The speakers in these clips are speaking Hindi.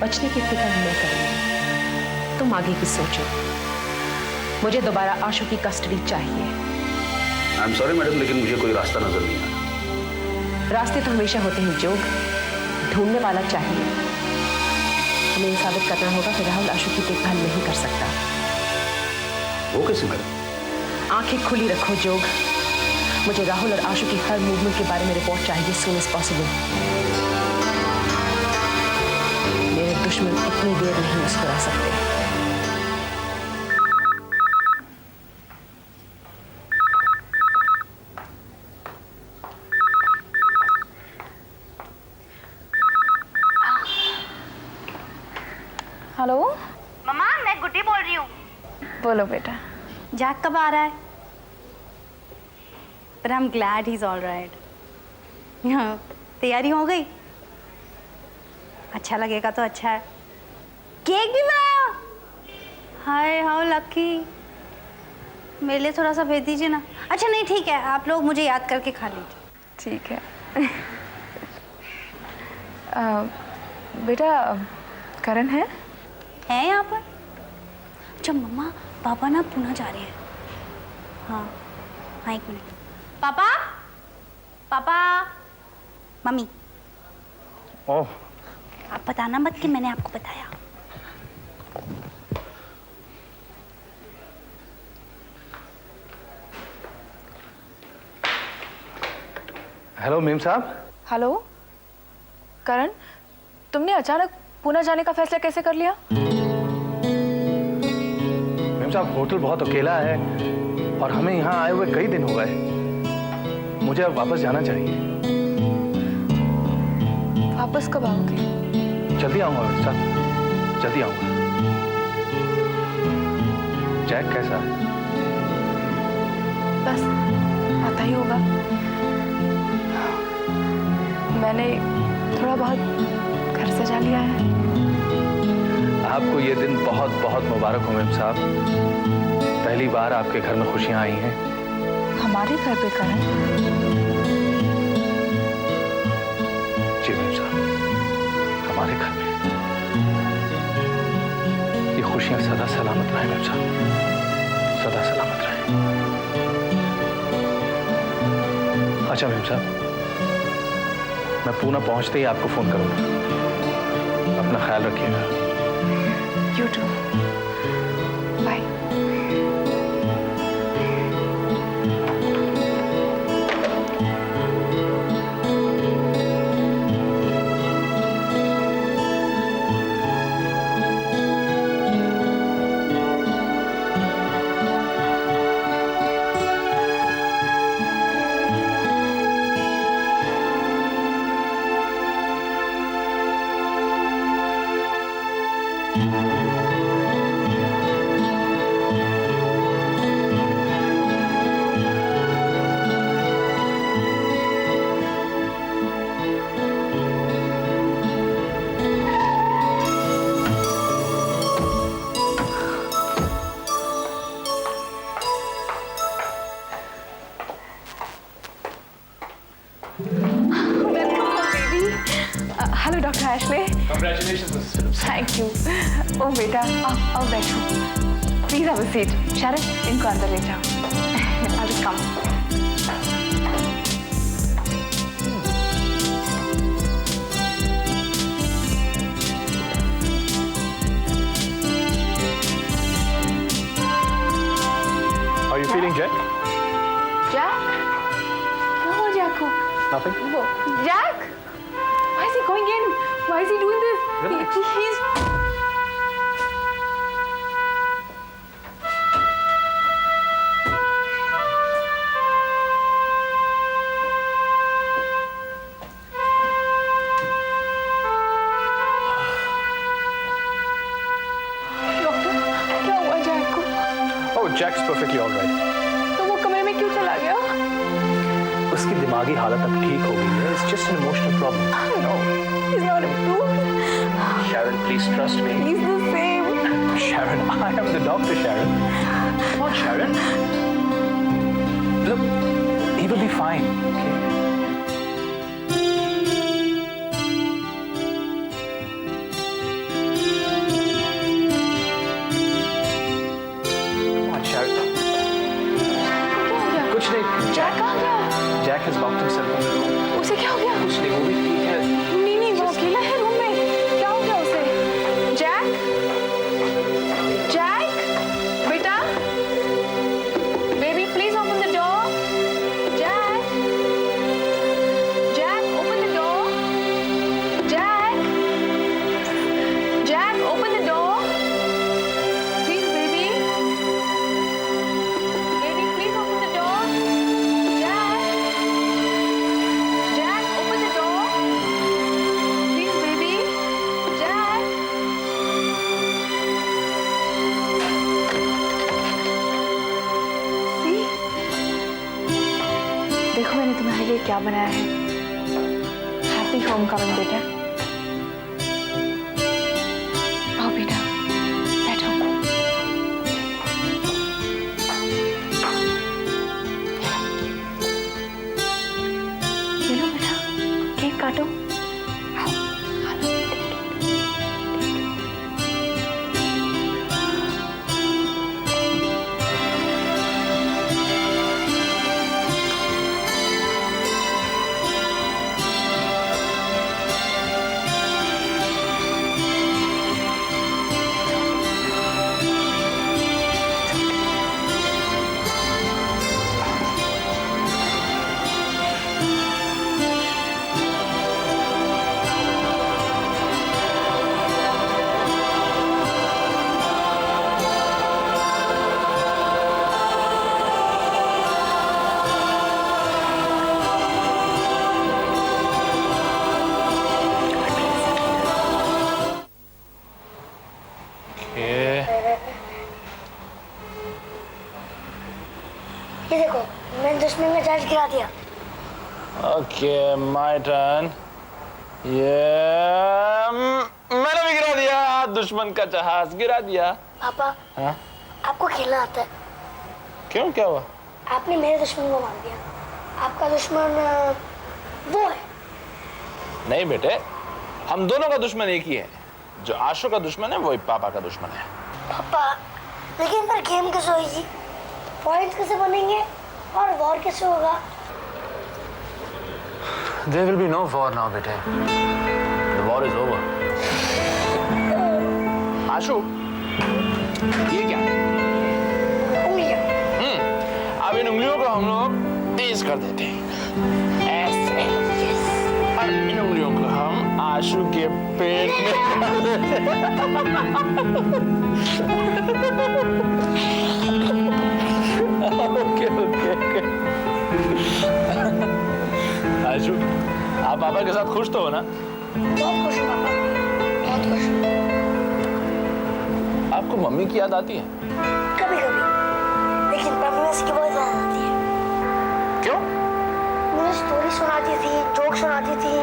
बचने की फिक्र मैं करूंगी, तुम आगे की सोचो। मुझे दोबारा आशु की कस्टडी चाहिए। आई एम सॉरी मैडम, लेकिन मुझे कोई रास्ता नजर नहीं आ रहा। रास्ते तो हमेशा होते हैं जोग, ढूंढने वाला चाहिए। हमें यह साबित करना होगा कि राहुल आशु की देखभाल नहीं कर सकता। वो कैसे मैडम? आंखें खुली रखो जोग। मुझे राहुल और आशु की हर मूवमेंट के बारे में रिपोर्ट चाहिए सून एज पॉसिबल। मेरे दुश्मन इतनी देर नहीं मुस्कुरा सकते। हेलो मम्मा, मैं गुड्डी बोल रही हूँ। बोलो बेटा। जैक कब आ रहा है? But I'm glad he's all right. तैयारी हो गई? अच्छा लगेगा तो अच्छा है। केक भी बनाया? Hi how lucky. मेरे लिए थोड़ा सा भेज दीजिए ना। अच्छा नहीं ठीक है, आप लोग मुझे याद करके खा लीजिए। ठीक है। बेटा करण है यहाँ पर? अच्छा मम्मा, पापा ना पुणे जा रहे हैं। हाँ हाँ, एक मिनट। पापा, पापा, मम्मी। ओह, आप बताना मत कि मैंने आपको बताया। हेलो मीम साहब। हेलो करण, तुमने अचानक पुणे जाने का फैसला कैसे कर लिया? मीम साहब, होटल बहुत अकेला है और हमें यहाँ आए हुए कई दिन हो गए। मुझे अब वापस जाना चाहिए। वापस कब आओगे? जल्दी आऊंगा मीम साहब, जल्दी आऊंगा। जैक कैसा है? बस आता ही होगा। मैंने थोड़ा बहुत घर सजा लिया है। आपको ये दिन बहुत बहुत मुबारक हो मीम साहब। पहली बार आपके घर में खुशियां आई हैं। हमारे घर पे करण? जी मीम साहब, हमारे घर में। ये खुशियां सदा सलामत रहें मीम साहब, सदा सलामत रहें। अच्छा मीम साहब, मैं पुणे पहुंचते ही आपको फोन करूंगा। अपना ख्याल रखिएगा। You too. Bye. Hello doctor Ashley. Congratulations, Mrs. Phillips. Thank you. ओ बेटा आओ बैठो। Please have a seat. Sharan, इनको अंदर ले जाओ। I will come. Are you feeling Jack? Jack? क्या हुआ जैक को? Nothing. वो Jack? Why is he going in? Why is he doing this? Relax. He's doctor, क्या हुआ जैक को? Oh, Jack's perfectly all right. तो वो कमरे में क्यों चला गया? उसकी दिमागी हालत अब ठीक हो गई है। It's just an emotional problem. No, he's not improved. Sharon, please trust me. He's the same. Sharon, I am the doctor, Sharon. Come on, Sharon. Look, he will be fine, okay? क्या बनाया है। हैप्पी होम कमिंग बेटा। आओ बेटा, बैठो। ये लो बेटा, केक काटो। ये देखो, मैंने दुश्मन का जहाज गिरा दिया। Okay, my turn. ये मैंने भी गिरा दिया, दुश्मन का जहाज गिरा दिया। पापा, हाँ? आपको खेलना आता है। क्यों, क्या हुआ? आपने मेरे दुश्मन को मार दिया। आपका दुश्मन वो है। नहीं बेटे, हम दोनों का दुश्मन एक ही है। जो आशु का दुश्मन है वही पापा का दुश्मन है। पापा, लेकिन फिर गेम कैसे होगी? पॉइंट्स कैसे बनेंगे और वॉर कैसे होगा? There will be no war now, बेटे। The war is over. आशु, ये क्या? उंगलियां। अब इन उंगलियों को हम लोग तेज कर देते हैं, ऐसे। और इन उंगलियों को हम आशु के पेट में डाल देते ओके। आशु, आप पापा के साथ खुश तो हो ना? बहुत खुश हूँ पापा, बहुत खुश हूँ। आपको मम्मी की याद आती है? कभी कभी, लेकिन परफॉर्मेंस की बहुत याद आती है। क्यों? मुझे स्टोरी सुनाती थी, जोक सुनाती थी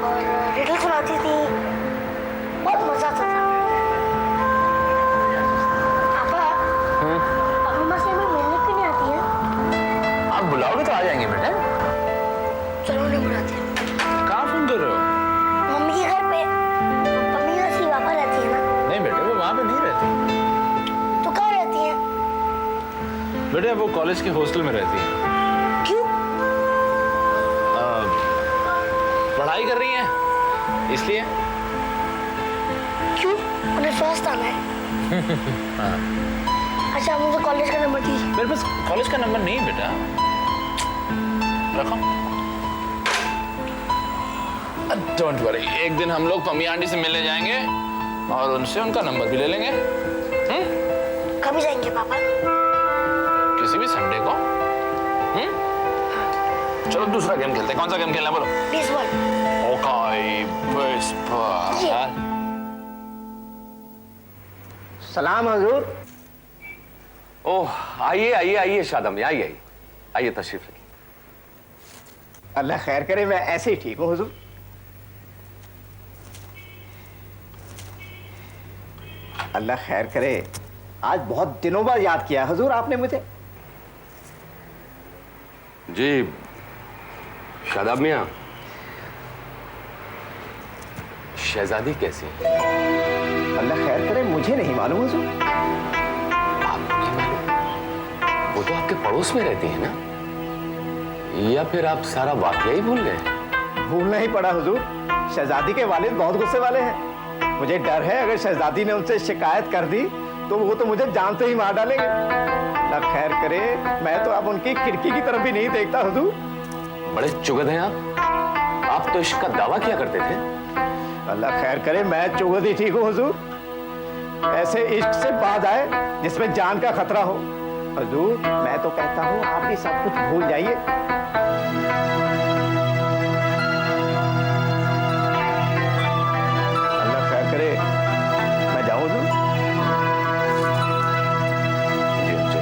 और रिडल सुनाती थी। बहुत मजा आता था। पापा, मम्मा से हमें मिलने क्यों नहीं आती है? आप बुलाओगे तो आ जाएंगे बेटे। चलो नहीं बुलाते हैं। कहाँ फोन कर रहे हो? मम्मी के घर पे। मम्मी और सी पापा रहती है ना। नहीं बेटे, वो वहाँ पे नहीं रहती। तो कहाँ रहती है? बेटे वो कॉलेज के हॉस्टल में रहती है। क्यों? पढ़ाई कर रही हैं, इसलिए। क्यों? उन्हें फर्स्ट आना है। अच्छा, मुझे कॉलेज का नंबर दीजिए। मेरे पास कॉलेज का नंबर नहीं बेटा। रखो। डोंट वरी, एक दिन हम लोग पम्मी आंटी से मिलने जाएंगे और उनसे उनका नंबर भी ले लेंगे। कभी जाएंगे पापा? किसी भी संडे को। चलो दूसरा गेम खेलते हैं। कौन सा गेम खेलना है बोलो? बेसबॉल। Okay, baseball. सलाम हजूर। ओह, आइए आइए आइए शादम, आइए आइए आइए, तशरीफ रखिए। अल्लाह खैर करे, मैं ऐसे ही ठीक हूँ हुजूर। अल्लाह खैर करे, आज बहुत दिनों बाद याद किया हुजूर आपने मुझे। जी शादाब मियाँ, शहजादी कैसी है? अल्लाह खैर करे, मुझे नहीं मालूम हुजूर। आपको नहीं मालूम? वो तो आपके पड़ोस में रहती है ना? या फिर आप सारा वाकया ही भूल गए? भूलना ही पड़ा हुजूर। शहजादी के वालिद बहुत गुस्से वाले हैं। मुझे डर है अगर शहजादी ने उनसे शिकायत कर दी तो वो तो मुझे जान से ही मार डालेंगे। अल्लाह खैर करे, मैं तो अब उनकी खिड़की की तरफ भी नहीं देखता हुजूर। बड़े चुगद हैं आप तो इश्क का दावा किया करते थे। अल्लाह खैर करे, मैं चुगद ही ठीक हूँ हुजूर। ऐसे इश्क से बात आए जिसमें जान का खतरा हो। हुजूर, मैं तो कहता हूँ आप ही सब कुछ भूल जाइए। अल्लाह खैर करे, मैं जाऊँ हुजूर? जी जी।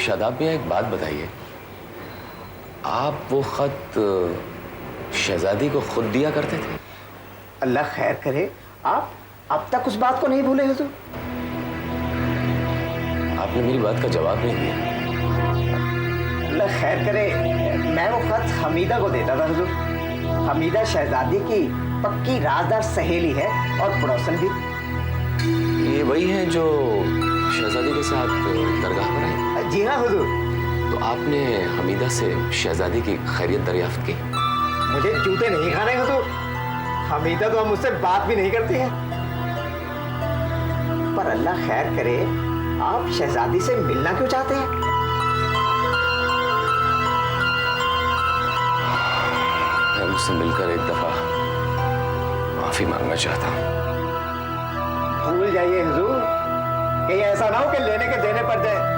शादाब मियाँ, एक बात बताइए, आप वो खत शहजादी को खुद दिया करते थे? अल्लाह खैर करे, आप अब तक उस बात को नहीं भूले हुजूर? आपने मेरी बात का जवाब नहीं दिया। अल्लाह खैर करे, मैं वो खत हमीदा को देता था हुजूर। हमीदा शहजादी की पक्की राजदार सहेली है और पड़ोसन भी। ये वही है जो शहजादी के साथ दरगाह पर आई? जी हाँ हुजूर। तो आपने हमीदा से शहजादी की खैरियत दरियाफ्त की? मुझे जूते नहीं खाने हुजूर। हमीदा तो मुझसे बात भी नहीं करती है। पर अल्लाह खैर करे, आप शहजादी से मिलना क्यों चाहते हैं? मैं मुझसे मिलकर एक दफा माफी मांगना चाहता हूँ। भूल जाइए हुजूर, कहीं ऐसा ना हो कि लेने के देने पड़ जाए।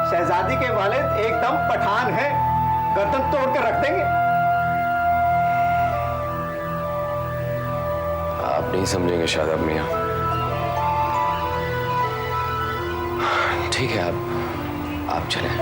शहजादी के वालिद एकदम पठान हैं, गर्दन तोड़ कर रख देंगे। आप नहीं समझेंगे शादाब मियाँ। ठीक है, आप चलें।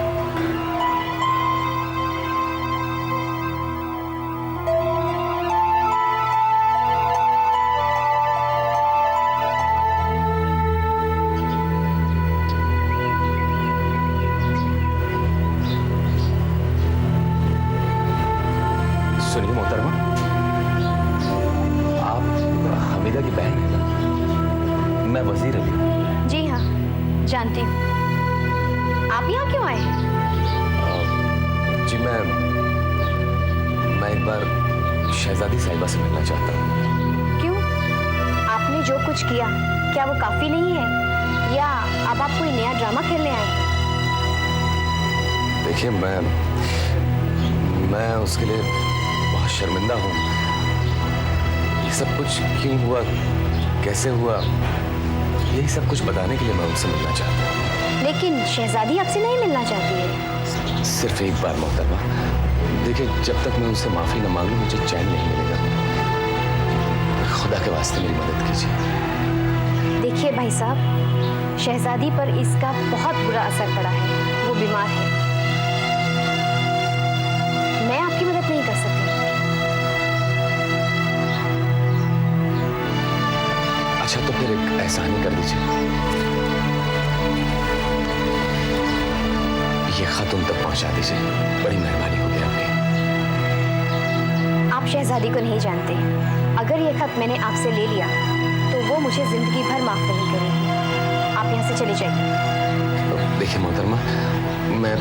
सुनिए मोहतरमा, आप हमीदा की बहन हैं ना? मैं वजीर अली हूँ। जी हाँ, जानती हूँ। आप यहाँ क्यों आए हैं? जी मैं एक बार शहजादी साहिबा से मिलना चाहता हूँ। क्यों? आपने जो कुछ किया, क्या वो काफी नहीं है, या अब आप कोई नया ड्रामा खेलने आए? देखिए, मैं उसके लिए बहुत शर्मिंदा हूँ। ये सब कुछ क्यों हुआ, कैसे हुआ, यही सब कुछ बताने के लिए मैं उनसे मिलना चाहता हूँ। लेकिन शहजादी आपसे नहीं मिलना चाहती है। सिर्फ एक बार मोहतरमा, देखिए, जब तक मैं उनसे माफी न मांगूं मुझे चैन नहीं मिलेगा। खुदा के वास्ते मेरी मदद कीजिए। देखिए भाई साहब, शहजादी पर इसका बहुत बुरा असर पड़ा है। वो बीमार है। मैं आपकी मदद नहीं कर सकती। अच्छा, तो फिर एक एहसानी कर दीजिए, ये खत उन तक पहुंचा दीजिए। बड़ी मेहरबानी होगी आपकी। आप शहजादी को नहीं जानते। अगर ये खत मैंने आपसे ले लिया तो वो मुझे जिंदगी भर माफ नहीं करेगी। आप यहाँ से चले जाइए। देखिए मोहतरमा, मैं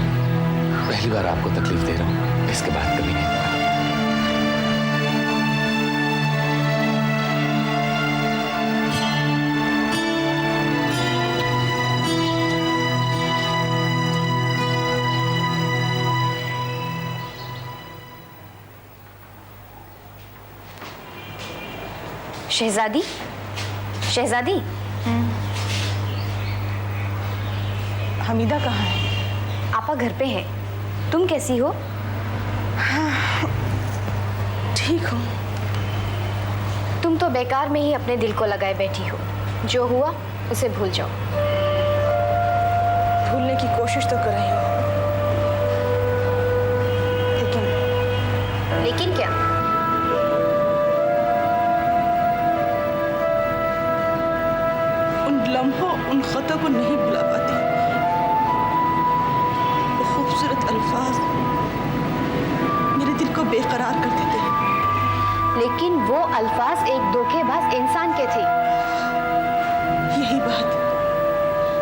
पहली बार आपको तकलीफ दे रहा हूँ, इसके बाद कभी नहीं। शहजादी, शहजादी। हमीदा कहाँ है? आपा घर पे है। तुम कैसी हो? ठीक हूँ। तुम तो बेकार में ही अपने दिल को लगाए बैठी हो। जो हुआ उसे भूल जाओ। भूलने की कोशिश तो कर रही हूँ, लेकिन क्या? उन लम्हों, उन खतों को नहीं भुला पाती। वो खूबसूरत अल्फाज मेरे दिल को बेकरार कर देते हैं। लेकिन वो अल्फाज एक धोखेबाज इंसान के थे।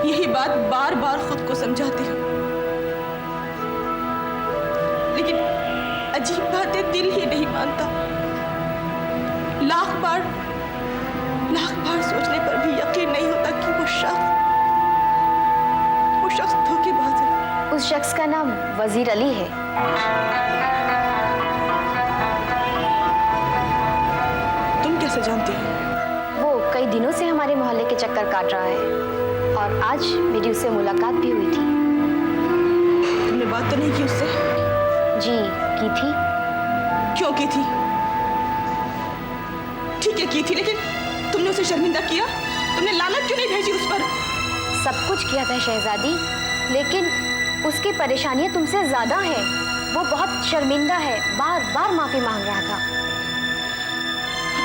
यही बात बार बार खुद को समझाती हूँ, लेकिन अजीब बात है, दिल ही नहीं मानता। लाख बार सोचने पर भी यकीन नहीं होता कि वो शख्स धोखेबाज है। उस शख्स का नाम वजीर अली है। तुम कैसे जानती हो? वो कई दिनों से हमारे मोहल्ले के चक्कर काट रहा है और आज मेरी उससे मुलाकात भी हुई थी। तुमने बात तो नहीं की उससे? जी की थी। क्यों की थी? ठीक है की थी, लेकिन तुमने उसे शर्मिंदा किया? तुमने लानत क्यों नहीं भेजी उस पर? सब कुछ किया था शहजादी, लेकिन उसकी परेशानियां तुमसे ज्यादा है। वो बहुत शर्मिंदा है, बार बार माफी मांग रहा था।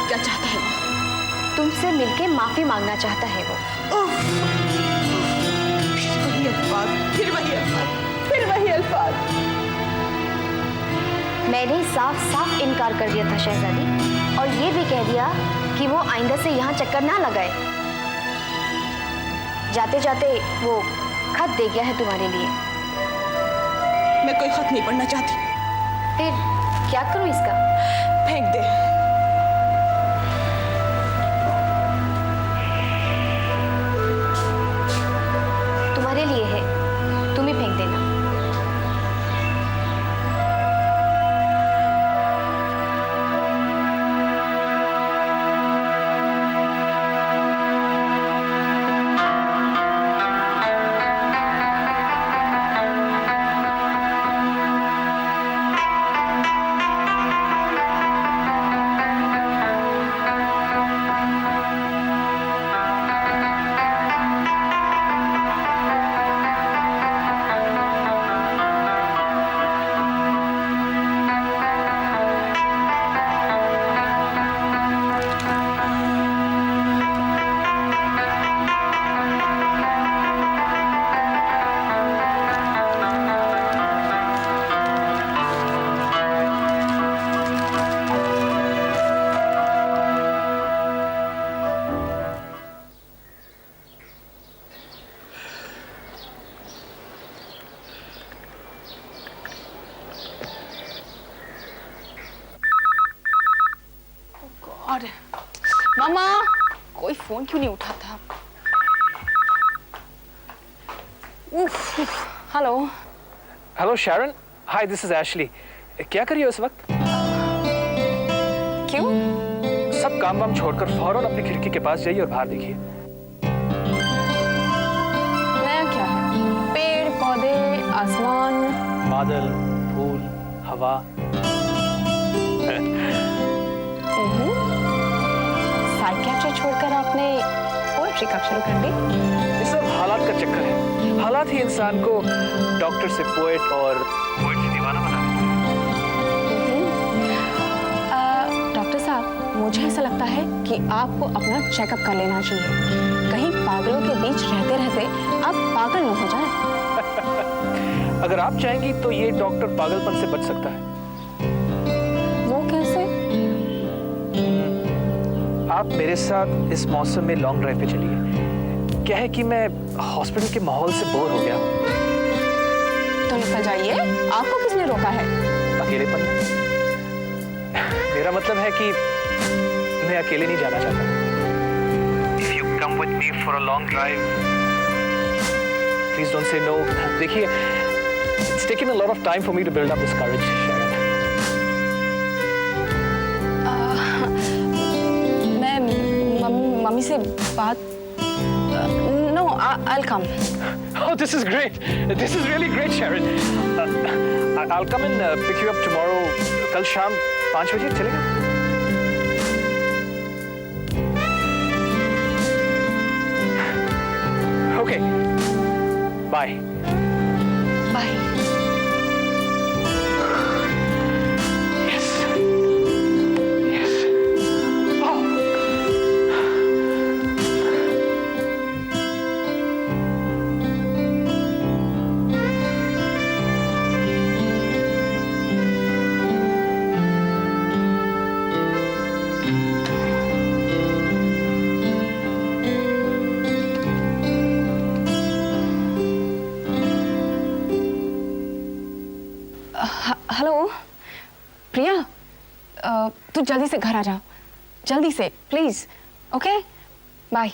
क्या चाहता है वो? तुमसे मिलके माफी मांगना चाहता है वो। फिर वही अल्फाज। मैंने साफ साफ इनकार कर दिया था शहजादी, और ये भी कह दिया कि वो आइंदा से यहाँ चक्कर ना लगाए। जाते जाते वो खत दे गया है तुम्हारे लिए। मैं कोई खत नहीं पढ़ना चाहती। फिर क्या करूं इसका? फेंक दे। तुम्हारे लिए है, तुम ही फेंक देना। और मामा, कोई फोन क्यों नहीं उठाता? Hello. Hello Sharon, hi this is Ashley. क्या कर रही हो इस वक्त? क्यों? सब काम वाम छोड़कर फौरन अपनी खिड़की के पास जाइए और बाहर देखिए। नया क्या है? पेड़ पौधे, आसमान, बादल, फूल, हवा। साइकियाट्री छोड़कर आपने पोएट्री कब शुरू कर दी? ये सब हालात का चक्कर है। हालात ही इंसान को डॉक्टर से पोएट और पोएट से दीवाना बना देते हैं। डॉक्टर साहब, मुझे ऐसा लगता है कि आपको अपना चेकअप कर लेना चाहिए। कहीं पागलों के बीच रहते रहते आप पागल न हो जाए। अगर आप चाहेंगी तो ये डॉक्टर पागलपन से बच सकता है। वो कैसे? आप मेरे साथ इस मौसम में लॉन्ग ड्राइव पे चलिए। क्या है कि मैं हॉस्पिटल के माहौल से बोर हो गया हूँ। तो निकल जाइए, आपको किसने रोका है? अकेलेपन में। मेरा मतलब है कि मैं अकेले नहीं जाना चाहता। If you come with me for a long drive, please don't say no. देखिए, it's taken a lot of time for me to build up this courage, Sharon. Mummy से बात। No, I'll come. Oh, this is great. This is really great, Sharon. I'll come and pick you up tomorrow. कल शाम 5 बजे चलेगा? Okay. Bye. Bye. Yes. Yes. Oh. Hello Priya, तू जल्दी से घर आ जा, जल्दी से प्लीज। Okay, bye.